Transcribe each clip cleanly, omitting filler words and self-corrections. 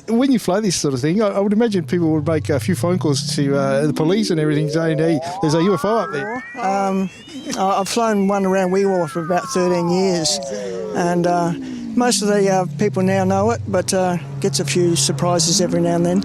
When you fly this sort of thing, I would imagine people would make a few phone calls to the police and everything saying, hey, there's a UFO up there. I've flown one around Wee-Waa for about 13 years, and most of the people now know it, but gets a few surprises every now and then.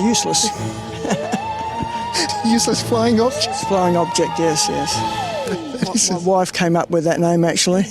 Useless. Useless flying object? Flying object, yes. My wife came up with that name, actually.